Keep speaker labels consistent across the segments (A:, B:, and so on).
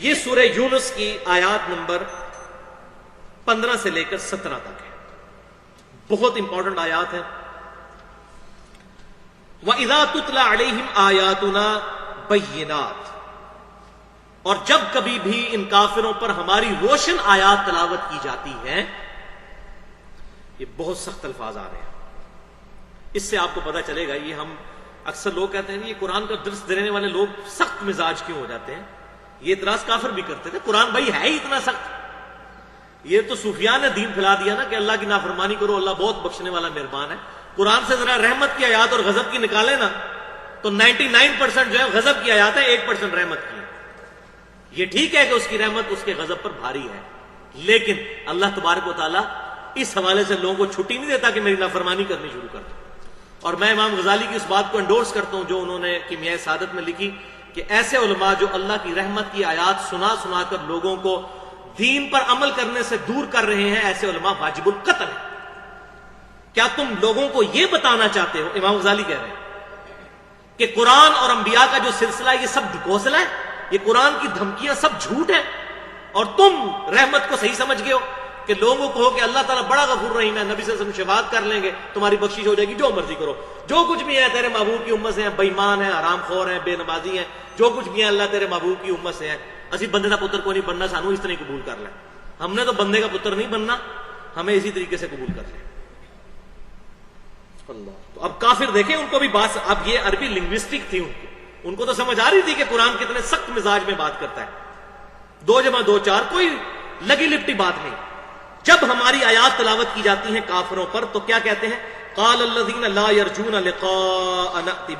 A: یہ سورہ یونس کی آیات نمبر 15 سے لے کر 17 تک ہے، بہت امپورٹنٹ آیات ہیں۔ وَإِذَا تُتْلَى عَلَيْهِمْ آيَاتُنَا بَيِّنَاتٍ، اور جب کبھی بھی ان کافروں پر ہماری روشن آیات تلاوت کی جاتی ہیں، یہ بہت سخت الفاظ آ رہے ہیں، اس سے آپ کو پتہ چلے گا۔ یہ ہم اکثر لوگ کہتے ہیں یہ قرآن کا درس دینے والے لوگ سخت مزاج کیوں ہو جاتے ہیں، یہ اعتراض کافر بھی کرتے تھے، قرآن بھائی ہے ہی اتنا سخت۔ یہ تو صوفیاء نے دین پھیلا دیا نا کہ اللہ کی نافرمانی کرو، اللہ بہت بخشنے والا مہربان ہے۔ قرآن سے ذرا رحمت کی آیات اور غضب کی نکالے نا تو 99% جو ہے غضب کی آیات ہے، 1% رحمت کی ہے۔ یہ ٹھیک ہے کہ اس کی رحمت اس کے غضب پر بھاری ہے، لیکن اللہ تبارک و تعالیٰ اس حوالے سے لوگوں کو چھٹی نہیں دیتا کہ میری نافرمانی کرنی شروع کر دو۔ اور میں امام غزالی کی اس بات کو انڈورس کرتا ہوں جو انہوں نے کیمیاء سعادت میں لکھی کہ ایسے علماء جو اللہ کی رحمت کی آیات سنا سنا کر لوگوں کو دین پر عمل کرنے سے دور کر رہے ہیں، ایسے علماء واجب القتل ہیں۔ کیا تم لوگوں کو یہ بتانا چاہتے ہو، امام غزالی کہہ رہے ہیں کہ قرآن اور انبیاء کا جو سلسلہ ہے یہ سب ڈھکوسلا ہے، یہ قرآن کی دھمکیاں سب جھوٹ ہیں، اور تم رحمت کو صحیح سمجھ گئے ہو کہ لوگوں کو ہو کہ اللہ تعالیٰ بڑا غفور رحیم ہے، نبی صلی اللہ علیہ وسلم شفاعت کر لیں گے، تمہاری بخشش ہو جائے گی، جو مرضی کرو، جو کچھ بھی ہے تیرے محبوب کی امت سے ہیں، بے ایمان ہیں، حرام خور ہیں، بے نمازی ہیں، جو کچھ بھی ہے اللہ تیرے محبوب کی امت سے ہیں، اسی بندے کا پتر کو نہیں بننا، سانو اس طرح قبول کر لیں، ہم نے تو بندے کا پتر نہیں بننا، ہمیں اسی طریقے سے قبول کر لیں۔ اللہ، تو اب کافر دیکھیں ان کو بھی بات، اب یہ عربی لنگوسٹک تھی ان کو تو سمجھ آ رہی تھی کہ قرآن کتنے سخت مزاج میں بات کرتا ہے، 2 × 2 = 4، کوئی لگی لپٹی بات نہیں۔ جب ہماری آیات تلاوت کی جاتی ہیں کافروں پر تو کیا کہتے ہیں؟ قال الذين لا يرجون لقاء نأتي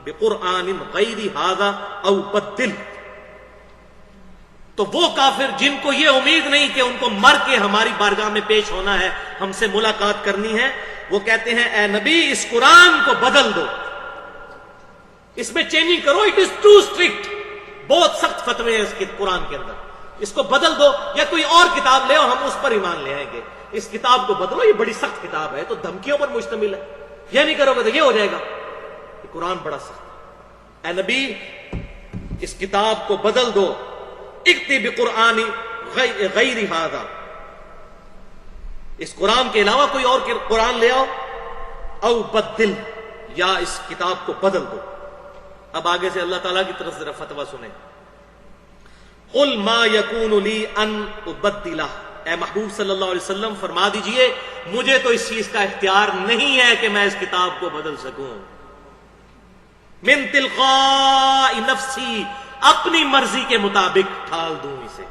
A: بقرآن غير هذا او بدل، تو وہ کافر جن کو یہ امید نہیں کہ ان کو مر کے ہماری بارگاہ میں پیش ہونا ہے، ہم سے ملاقات کرنی ہے، وہ کہتے ہیں اے نبی اس قرآن کو بدل دو، اس میں چینجنگ کرو، اٹ از ٹو اسٹرکٹ، بہت سخت فتوے ہیں اس کے قرآن کے اندر، اس کو بدل دو، یا کوئی اور کتاب لے اور ہم اس پر ایمان لے آئیں گے، اس کتاب کو بدلو، یہ بڑی سخت کتاب ہے، تو دھمکیوں پر مشتمل ہے، یہ نہیں کرو گے تو یہ ہو جائے گا، یہ قرآن بڑا سخت ہے، اے نبی اس کتاب کو بدل دو، اکتی بقرآن غیر ھذا، اس قرآن کے علاوہ کوئی اور قرآن لے آؤ، او بدل، یا اس کتاب کو بدل دو۔ اب آگے سے اللہ تعالیٰ کی طرف ذرا فتویٰ سنیں، قل ما یکون لی ان ابدلہ، اے محبوب صلی اللہ علیہ وسلم فرما دیجئے مجھے تو اس چیز کا اختیار نہیں ہے کہ میں اس کتاب کو بدل سکوں، من تلقاء نفسی، اپنی مرضی کے مطابق ڈھال دوں اسے،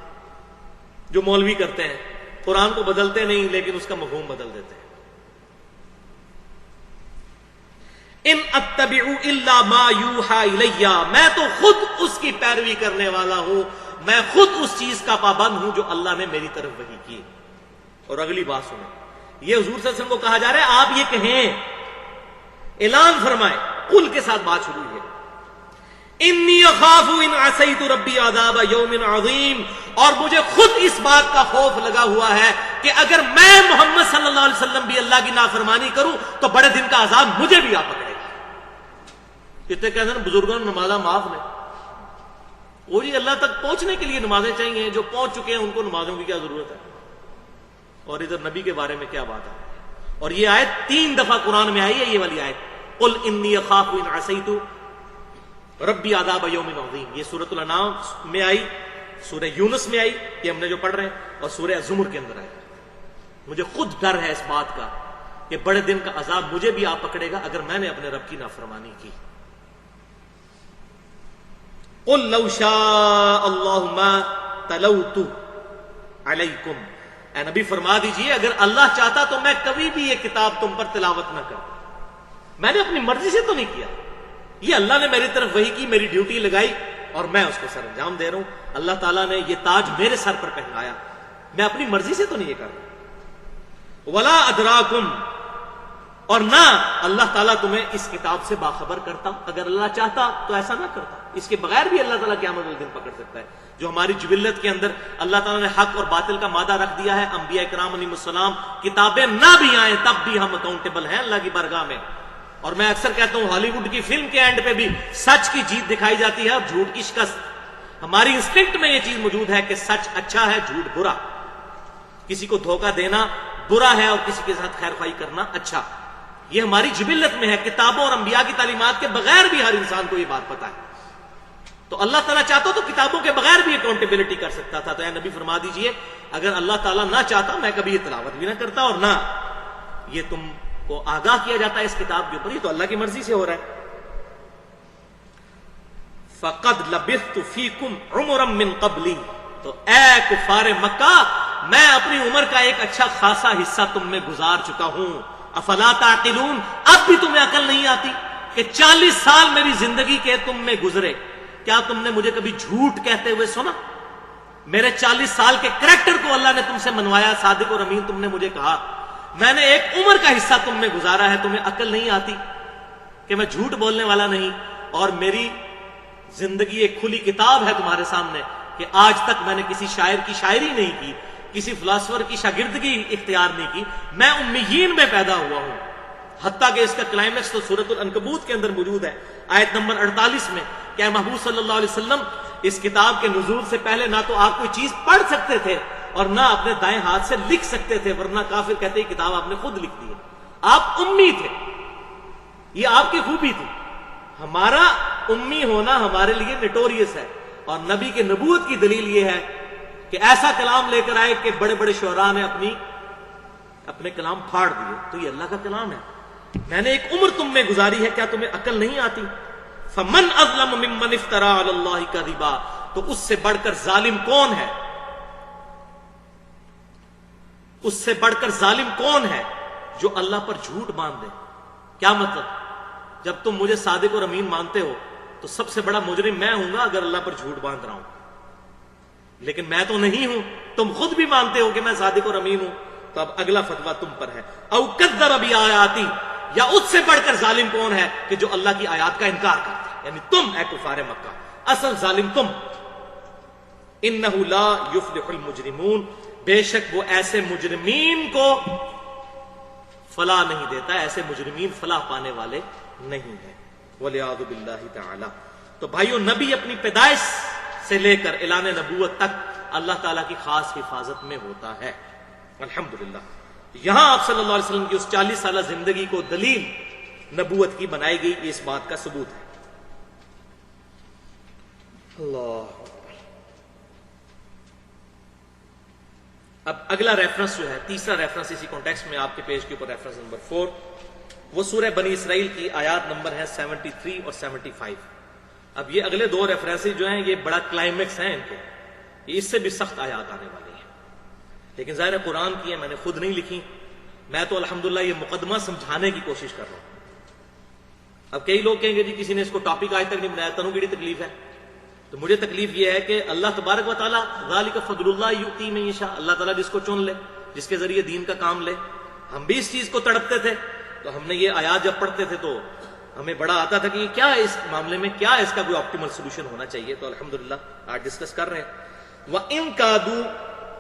A: جو مولوی کرتے ہیں، قرآن کو بدلتے نہیں لیکن اس کا مفہوم بدل دیتے ہیں۔ ان اتبع الا ما یوحى الی، میں تو خود اس کی پیروی کرنے والا ہوں، میں خود اس چیز کا پابند ہوں جو اللہ نے میری طرف وحی کی۔ اور اگلی بات سنیں، یہ حضور صلی اللہ علیہ وسلم کو کہا جا رہا ہے آپ یہ کہیں، اعلان فرمائیں، قل کے ساتھ بات شروع ہے، انی اخاف ان عصیت ربی عذاب یوم عظیم، اور مجھے خود اس بات کا خوف لگا ہوا ہے کہ اگر میں محمد صلی اللہ علیہ وسلم بھی اللہ کی نافرمانی کروں تو بڑے دن کا عذاب مجھے بھی آ پکڑے گا۔ کتنے کہتے ہیں بزرگوں نے نمازاں معاف نہیں، وہ جی اللہ تک پہنچنے کے لیے نمازیں چاہیے، جو پہنچ چکے ہیں ان کو نمازوں کی کیا ضرورت ہے، اور ادھر نبی کے بارے میں کیا بات ہے۔ اور یہ آیت 3 دفعہ قرآن میں آئی ہے، یہ والی آیت، قل انی اخاف ان عصیت ربی عذاب یوم عظیم، یہ سورۃ الانعام میں آئی، سورہ یونس میں آئی، یہ ہم نے جو پڑھ رہے ہیں، اور سورہ الزمر کے اندر آئی۔ مجھے خود ڈر ہے اس بات کا کہ بڑے دن کا عذاب مجھے بھی آ پکڑے گا اگر میں نے اپنے رب کی نافرمانی کی۔ قل لو شاء اللہ ما تلوت علیکم، اے نبی فرما دیجئے اگر اللہ چاہتا تو میں کبھی بھی یہ کتاب تم پر تلاوت نہ کرتا، میں نے اپنی مرضی سے تو نہیں کیا، یہ اللہ نے میری طرف وحی کی، میری ڈیوٹی لگائی اور میں اس کو سر انجام دے رہا ہوں، اللہ تعالیٰ نے یہ تاج میرے سر پر پہنایا، میں اپنی مرضی سے تو نہیں یہ کر رہا۔ ولا ادراکم، اور نہ اللہ تعالیٰ تمہیں اس کتاب سے باخبر کرتا، اگر اللہ چاہتا تو ایسا نہ کرتا، اس کے بغیر بھی اللہ تعالیٰ قیامت والے دن پکڑ سکتا ہے۔ جو ہماری جبلت کے اندر اللہ تعالیٰ نے حق اور باطل کا مادہ رکھ دیا ہے، انبیاء کرام علیہ السلام کتابیں نہ بھی آئیں تب بھی ہم اکاؤنٹیبل ہیں اللہ کی بارگاہ میں۔ اور میں اکثر کہتا ہوں ہالی ووڈ کی فلم کے اینڈ پہ بھی سچ کی جیت دکھائی جاتی ہے اور جھوٹ کی شکست، ہماری انسٹنکٹ میں یہ چیز موجود ہے کہ سچ اچھا ہے، جھوٹ برا، کسی کو دھوکہ دینا برا ہے اور کسی کے ساتھ خیر خواہی کرنا اچھا. یہ ہماری جبلت میں ہے. کتابوں اور انبیاء کی تعلیمات کے بغیر بھی ہر انسان کو یہ بات پتا ہے. تو اللہ تعالیٰ چاہتا تو کتابوں کے بغیر بھی اکاؤنٹیبلٹی کر سکتا تھا. تو اے نبی فرما دیجئے اگر اللہ تعالیٰ نہ چاہتا میں کبھی یہ تلاوت بھی نہ کرتا اور نہ یہ تم کو آگاہ کیا جاتا ہے اس کتاب کے اوپر. یہ تو اللہ کی مرضی سے ہو رہا ہے. فَقَدْ لَبِثْتُ فِيكُمْ عُمُرًا مِّن قَبْلِي، تو اے کفار مکہ میں اپنی عمر کا ایک اچھا خاصا حصہ تم میں گزار چکا ہوں. افلا تعقلون، اب بھی تمہیں عقل نہیں آتی کہ 40 سال میری زندگی کے تم میں گزرے، کیا تم نے مجھے کبھی جھوٹ کہتے ہوئے سنا؟ میرے 40 سال کے کریکٹر کو اللہ نے تم سے منوایا، صادق اور امین تم نے مجھے کہا. میں نے ایک عمر کا حصہ تم میں گزارا ہے، تمہیں عقل نہیں آتی کہ میں جھوٹ بولنے والا نہیں؟ اور میری زندگی ایک کھلی کتاب ہے تمہارے سامنے کہ آج تک میں نے کسی شاعر کی شاعری نہیں کی، کسی فلاسفر کی شاگردگی اختیار نہیں کی. میں امیین میں پیدا ہوا ہوں. حتیٰ کہ اس کا کلائمیکس تو سورۃ العنکبوت کے اندر موجود ہے، آیت نمبر 48 میں، کہ اے محبوب صلی اللہ علیہ وسلم اس کتاب کے نزول سے پہلے نہ تو آپ کوئی چیز پڑھ سکتے تھے اور نہ اپنے دائیں ہاتھ سے لکھ سکتے تھے، ورنہ کافر کہتے ہیں کتاب آپ نے خود لکھ دی ہے. آپ امی تھے، یہ آپ کی خوبی تھی. ہمارا امی ہونا ہمارے لیے نٹوریس ہے، اور نبی کے نبوت کی دلیل یہ ہے کہ ایسا کلام لے کر آئے کہ بڑے بڑے شعراء نے اپنے کلام پھاڑ دیے. تو یہ اللہ کا کلام ہے. میں نے ایک عمر تم میں گزاری ہے، کیا تمہیں عقل نہیں آتی؟ فمن اظلم ممن افترى علی اللہ کذبا، تو اس سے بڑھ کر ظالم کون ہے؟ اس سے بڑھ کر ظالم کون ہے جو اللہ پر جھوٹ باندھ دے؟ کیا مطلب؟ جب تم مجھے صادق اور امین مانتے ہو تو سب سے بڑا مجرم میں ہوں گا اگر اللہ پر جھوٹ باندھ رہا ہوں. لیکن میں تو نہیں ہوں، تم خود بھی مانتے ہو کہ میں صادق اور امین ہوں. تو اب اگلا فتویٰ تم پر ہے. او کذب بآیاتی، یا اس سے بڑھ کر ظالم کون ہے کہ جو اللہ کی آیات کا انکار کرتا ہے؟ یعنی تم اے کفار مکہ، اصل ظالم تم. انہ لا یفلح المجرمون، بے شک وہ ایسے مجرمین کو فلاح نہیں دیتا، ایسے مجرمین فلاح پانے والے نہیں ہیں. والعیاذ باللہ تعالی. تو بھائیو، نبی اپنی پیدائش سے لے کر اعلان نبوت تک اللہ تعالیٰ کی خاص حفاظت میں ہوتا ہے. الحمدللہ. یہاں آپ صلی اللہ علیہ وسلم کی اس 40 سالہ زندگی کو دلیل نبوت کی بنائی گئی، یہ اس بات کا ثبوت ہے. اللہ. اب اگلا ریفرنس جو ہے، تیسرا ریفرنس اسی کانٹیکسٹ میں آپ کے پیج کے اوپر ریفرنس نمبر 4، وہ سورہ بنی اسرائیل کی آیات نمبر ہے 73 اور 75. اب یہ اگلے دو ریفرنسز جو ہیں یہ بڑا کلائمیکس ہیں ان کے، یہ اس سے بھی سخت آیات آنے والی ہیں. لیکن ظاہر ہے قرآن کی ہے، میں نے خود نہیں لکھی. میں تو الحمدللہ یہ مقدمہ سمجھانے کی کوشش کر رہا ہوں. اب کئی لوگ کہیں گے جی کسی نے اس کو ٹاپک آج تک نہیں بنایا، تنوں کی تکلیف ہے. تو مجھے تکلیف یہ ہے کہ اللہ تبارک و تعالیٰ ذالک فضل اللہ یؤتی من یشاء، اللہ تعالیٰ جس کو چن لے، جس کے ذریعے دین کا کام لے. ہم بھی اس چیز کو تڑپتے تھے، تو ہم نے یہ آیات جب پڑھتے تھے تو ہمیں بڑا آتا تھا کہ کیا اس معاملے میں کیا اس کا کوئی آپٹیمل سولوشن ہونا چاہیے. تو الحمدللہ آج ڈسکس کر رہے ہیں. وَإِن كَادُوا،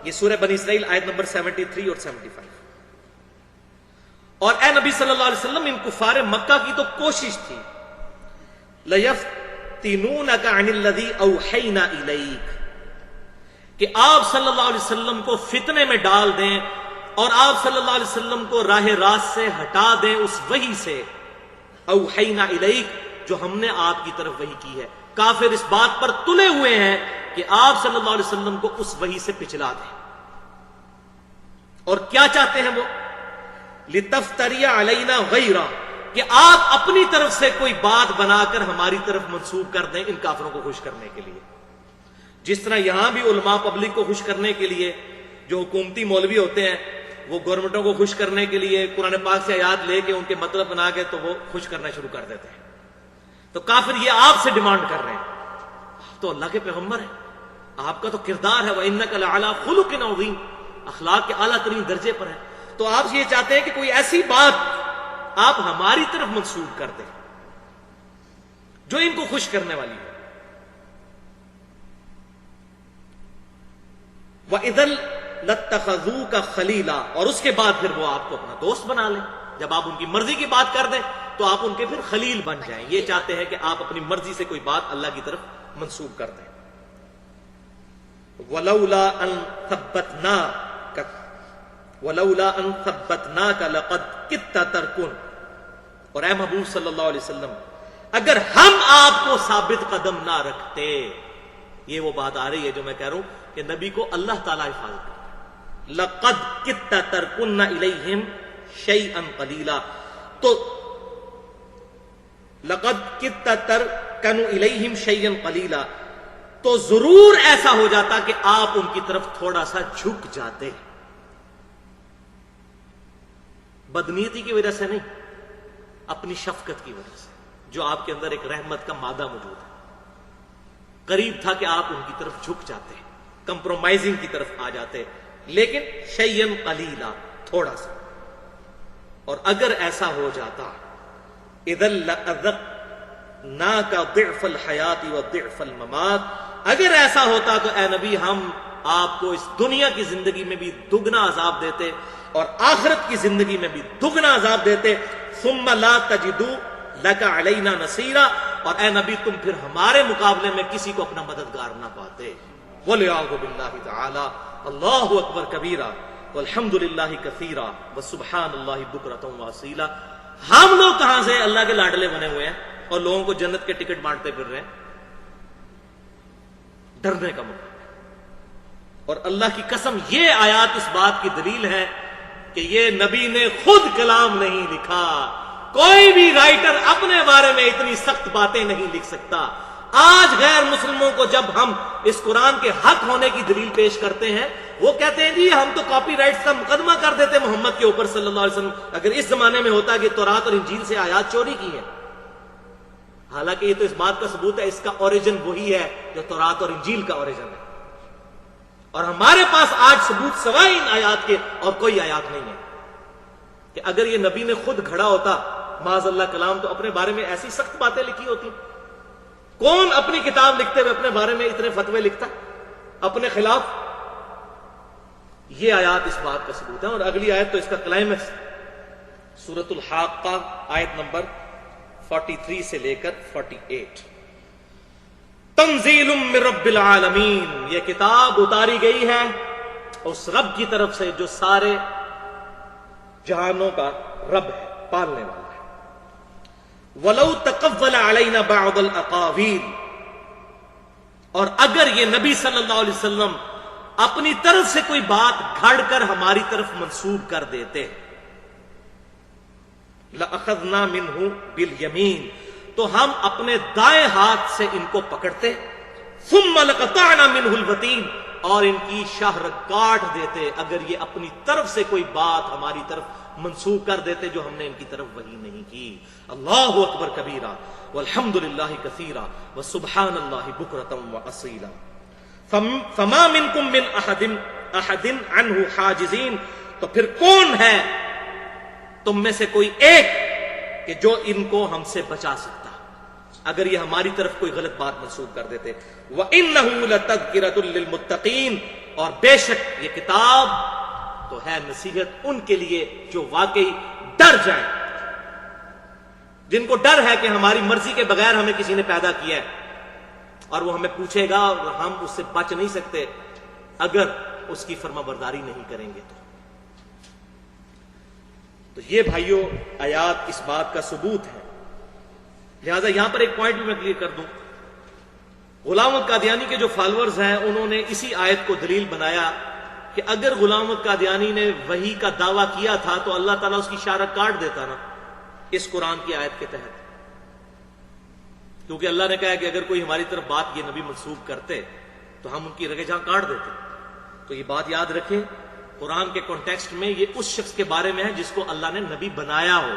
A: یہ سورہ بنی اسرائیل آیت نمبر 73 اور 75. اور اے نبی صلی اللہ علیہ وسلم، ان کفار مکہ کی تو کوشش تھی لَيَفْتِنُونَكَ عَنِ الَّذِي أَوْحَيْنَا إِلَيْكَ، کہ آپ صلی اللہ علیہ وسلم کو فتنے میں ڈال دیں اور آپ صلی اللہ علیہ وسلم کو راہ راست سے ہٹا دیں اس وحی سے، اوحینا الیک، جو ہم نے آپ کی طرف وحی کی ہے. کافر اس بات پر تلے ہوئے ہیں کہ آپ صلی اللہ علیہ وسلم کو اس وحی سے پچھلا دیں. اور کیا چاہتے ہیں وہ؟ لِتَفْتَرِيَ عَلَيْنَا غَيْرًا، کہ آپ اپنی طرف سے کوئی بات بنا کر ہماری طرف منسوب کر دیں ان کافروں کو خوش کرنے کے لیے. جس طرح یہاں بھی علماء پبلک کو خوش کرنے کے لیے، جو حکومتی مولوی ہوتے ہیں وہ گورنمنٹوں کو خوش کرنے کے لیے قرآن پاک سے آیات لے کے ان کے مطلب بنا کے تو وہ خوش کرنا شروع کر دیتے ہیں. تو کافر یہ آپ سے ڈیمانڈ کر رہے ہیں. آپ تو اللہ کے پیغمبر ہیں، آپ کا تو کردار ہے وَإِنَّكَ لَعَلَىٰ خُلُقٍ عَظِيمٍ، اخلاق کے اعلیٰ ترین درجے پر ہے. تو آپ یہ چاہتے ہیں کہ کوئی ایسی بات آپ ہماری طرف منسوب کر دیں جو ان کو خوش کرنے والی ہے. وَإِذَا لَاتَّخَذُوكَ خَلِيلًا، اور اس کے بعد پھر وہ آپ کو اپنا دوست بنا لیں. جب آپ ان کی مرضی کی بات کر دیں تو آپ ان کے پھر خلیل بن جائیں. یہ چاہتے ہیں کہ آپ اپنی مرضی سے کوئی بات اللہ کی طرف منسوب کر دیں. ولولا ان ثبتناک لقد کدت ترکن، اور اے محبوب صلی اللہ علیہ وسلم اگر ہم آپ کو ثابت قدم نہ رکھتے، یہ وہ بات آ رہی ہے جو میں کہہ رہا ہوں کہ نبی کو اللہ تعالیٰ حفاظت کرتا ہے. لقد کدت ترکن الیہم شیئا قلیلا، تو لقد کدت ترکن الیہم شیئا قلیلا، تو ضرور ایسا ہو جاتا کہ آپ ان کی طرف تھوڑا سا جھک جاتے. بدنیتی کی وجہ سے نہیں، اپنی شفقت کی وجہ سے، جو آپ کے اندر ایک رحمت کا مادہ موجود ہے. قریب تھا کہ آپ ان کی طرف جھک جاتے، کمپرومائزنگ کی طرف آ جاتے، لیکن شیئن قلیلا، تھوڑا سا. اور اگر ایسا ہو جاتا اذا لأذقناک ضعف الحیات وضعف الممات، اگر ایسا ہوتا تو اے نبی ہم آپ کو اس دنیا کی زندگی میں بھی دگنا عذاب دیتے اور آخرت کی زندگی میں بھی دگنا عذاب دیتے. ثم لا تجدوا لك علینا نصیرا، اور اے نبی تم پھر ہمارے مقابلے میں کسی کو اپنا مددگار نہ پاتے. وَلِعَوْذُ بِاللَّهِ تَعَالَى اللہ اکبر کبیرہ والحمد للہ کثیرہ وسبحان اللہ بکرۃ واسیلہ. ہم لوگ کہاں سے اللہ کے لاڈلے بنے ہوئے ہیں اور لوگوں کو جنت کے ٹکٹ بانٹتے پھر رہے ہیں؟ ڈرنے کا موقع. اور اللہ کی قسم یہ آیات اس بات کی دلیل ہے کہ یہ نبی نے خود کلام نہیں لکھا. کوئی بھی رائٹر اپنے بارے میں اتنی سخت باتیں نہیں لکھ سکتا. آج غیر مسلموں کو جب ہم اس قرآن کے حق ہونے کی دلیل پیش کرتے ہیں، وہ کہتے ہیں جی ہم تو کاپی رائٹس کا مقدمہ کر دیتے محمد کے اوپر صلی اللہ علیہ وسلم اگر اس زمانے میں ہوتا کہ تورات اور انجیل سے آیات چوری کی ہے. حالانکہ یہ تو اس بات کا ثبوت ہے اس کا اوریجن وہی ہے جو تورات اور انجیل کا اوریجن ہے. اور ہمارے پاس آج ثبوت سوائے ان آیات کے اور کوئی آیات نہیں ہے کہ اگر یہ نبی نے خود گھڑا ہوتا معاذ اللہ کلام تو اپنے بارے میں ایسی سخت باتیں لکھی ہوتی. کون اپنی کتاب لکھتے ہوئے اپنے بارے میں اتنے فتوے لکھتا اپنے خلاف؟ یہ آیات اس بات کا ثبوت ہے. اور اگلی آیت تو اس کا کلائمیکس سورۃ الحاقہ آیت نمبر 43 سے لے کر 48. تنزیل من رب العالمین، یہ کتاب اتاری گئی ہے اس رب کی طرف سے جو سارے جہانوں کا رب ہے، پالنے والا ہے. وَلَوْ تَقَوَّلَ عَلَيْنَا بَعْضَ الْأَقَاوِيلِ، اور اگر یہ نبی صلی اللہ علیہ وسلم اپنی طرف سے کوئی بات گھڑ کر ہماری طرف منسوب کر دیتے، لَأَخَذْنَا مِنْهُ بِالْيَمِينِ، تو ہم اپنے دائیں ہاتھ سے ان کو پکڑتے، ثُمَّ لَقَطَعْنَا مِنْهُ الْوَتِينَ، اور ان کی شاہ کاٹ دیتے اگر یہ اپنی طرف سے کوئی بات ہماری طرف منسوخ کر دیتے جو ہم نے ان کی طرف وحی نہیں کی. اللہ اکبر کبیرہ والحمد للہ کثیرہ وسبحان اللہ بکرۃ واصیلا. فما منکم من احد عنہ حاجزین، تو پھر کون ہے تم میں سے کوئی ایک کہ جو ان کو ہم سے بچا سکتا اگر یہ ہماری طرف کوئی غلط بات منسوخ کر دیتے. وَإِنَّهُ لَتَذْكِرَةٌ لِّلْمُتَّقِينَ، اور بے شک یہ کتاب تو ہے نصیحت ان کے لیے جو واقعی ڈر جائیں، جن کو ڈر ہے کہ ہماری مرضی کے بغیر ہمیں کسی نے پیدا کیا ہے اور وہ ہمیں پوچھے گا اور ہم اس سے بچ نہیں سکتے اگر اس کی فرما برداری نہیں کریں گے. تو یہ بھائیوں آیات اس بات کا ثبوت ہے. لہذا یہاں پر ایک پوائنٹ بھی میں کلیئر کر دوں، غلام القادیانی کے جو فالورز ہیں انہوں نے اسی آیت کو دلیل بنایا کہ اگر غلام القادیانی نے وحی کا دعویٰ کیا تھا تو اللہ تعالیٰ اس کی اشارہ کاٹ دیتا نا اس قرآن کی آیت کے تحت، کیونکہ اللہ نے کہا کہ اگر کوئی ہماری طرف بات یہ نبی منسوخ کرتے تو ہم ان کی رگے جہاں کاٹ دیتے. تو یہ بات یاد رکھیں قرآن کے کانٹیکسٹ میں یہ اس شخص کے بارے میں ہے جس کو اللہ نے نبی بنایا ہو.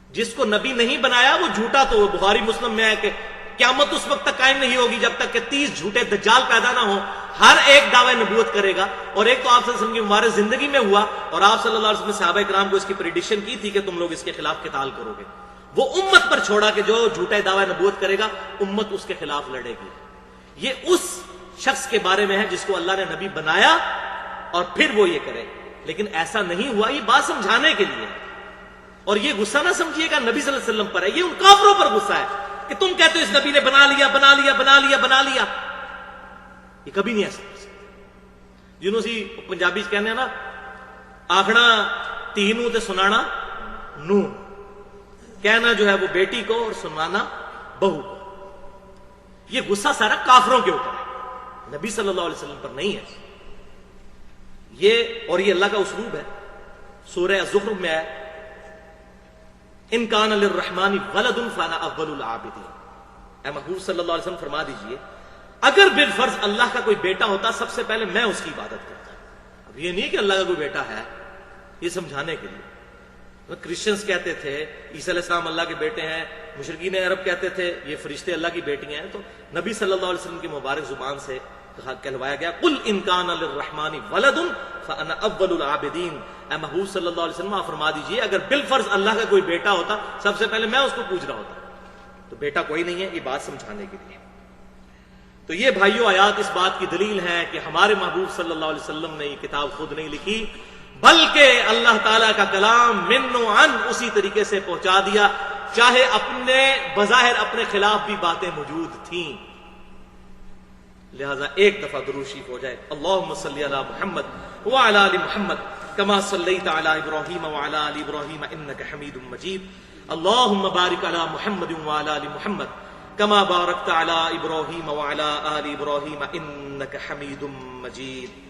A: جس کو نبی نہیں بنایا وہ جھوٹا، تو بخاری مسلم میں ہے کہ قیامت اس وقت تک قائم نہیں ہوگی جب تک کہ 30 جھوٹے دجال پیدا نہ ہوں. ہر ایک دعوی نبوت کرے گا، اور ایک تو آپ صلی اللہ علیہ وسلم کی مبارک زندگی میں ہوا اور آپ صلی اللہ علیہ وسلم نے صحابہ کرام کو اس کی پریڈکشن کی تھی کہ تم لوگ اس کے خلاف قتال کرو گے. وہ امت پر چھوڑا کہ جو جھوٹے دعوی نبوت کرے گا امت اس کے خلاف لڑے گی. یہ اس شخص کے بارے میں ہے جس کو اللہ نے نبی بنایا اور پھر وہ یہ کرے. لیکن ایسا نہیں ہوا، یہ بات سمجھانے کے لیے. اور یہ غصہ نہ سمجھیے گا نبی صلی اللہ علیہ وسلم پر ہے، یہ ان کافروں پر غصہ ہے کہ تم کہتے ہو اس نبی نے بنا لیا بنا لیا بنا لیا بنا لیا. یہ کبھی نہیں ایسا کر سکتے۔ جنہوں سی پنجابی کہنے نا آخنا تی نو تے سنانا نو، کہنا جو ہے وہ بیٹی کو اور سنوانا بہو کو۔ یہ غصہ سارا کافروں کے اوپر ہے، نبی صلی اللہ علیہ وسلم پر نہیں ہے یہ، اور یہ اللہ کا اسلوب ہے۔ سورہ الزخرف میں ہے ان کان للرحمن ولد فانا اول العابدین۔ اے محبوب صلی اللہ علیہ وسلم فرما دیجئے اگر بالفرض اللہ کا کوئی بیٹا ہوتا سب سے پہلے میں اس کی عبادت کرتا۔ اب یہ نہیں کہ اللہ کا کوئی بیٹا ہے، یہ سمجھانے کے لیے کرسچنز کہتے تھے عیسیٰ علیہ السلام اللہ کے بیٹے ہیں، مشرکین عرب کہتے تھے یہ فرشتے اللہ کی بیٹیاں ہیں، تو نبی صلی اللہ علیہ وسلم کی مبارک زبان سے کہلوایا گیا قل ان کان للرحمن ولد فانا اول العابدین۔ اے محبوب صلی اللہ علیہ وسلم آپ فرما دیجئے اگر بالفرض اللہ کا کوئی بیٹا ہوتا سب سے پہلے میں اس کو پوچھ رہا ہوتا، تو بیٹا کوئی نہیں ہے، یہ بات سمجھانے کے لیے۔ تو یہ بھائیوں آیات اس بات کی دلیل ہے کہ ہمارے محبوب صلی اللہ علیہ وسلم نے یہ کتاب خود نہیں لکھی، بلکہ اللہ تعالیٰ کا کلام من و عن اسی طریقے سے پہنچا دیا، چاہے اپنے بظاہر اپنے خلاف بھی باتیں موجود تھیں۔ لہذا ایک دفعہ درود شریف ہو جائے، اللہم صلی علی محمد وعلی آل محمد کما صلیت علی ابراہیم وعلی آل ابراہیم انک حمید مجید، اللہم بارک علی محمد وعلی آل محمد کما بارکت علی ابراہیم وعلی آل ابراہیم انک حمید مجید۔